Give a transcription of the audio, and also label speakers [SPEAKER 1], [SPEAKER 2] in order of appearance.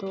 [SPEAKER 1] 2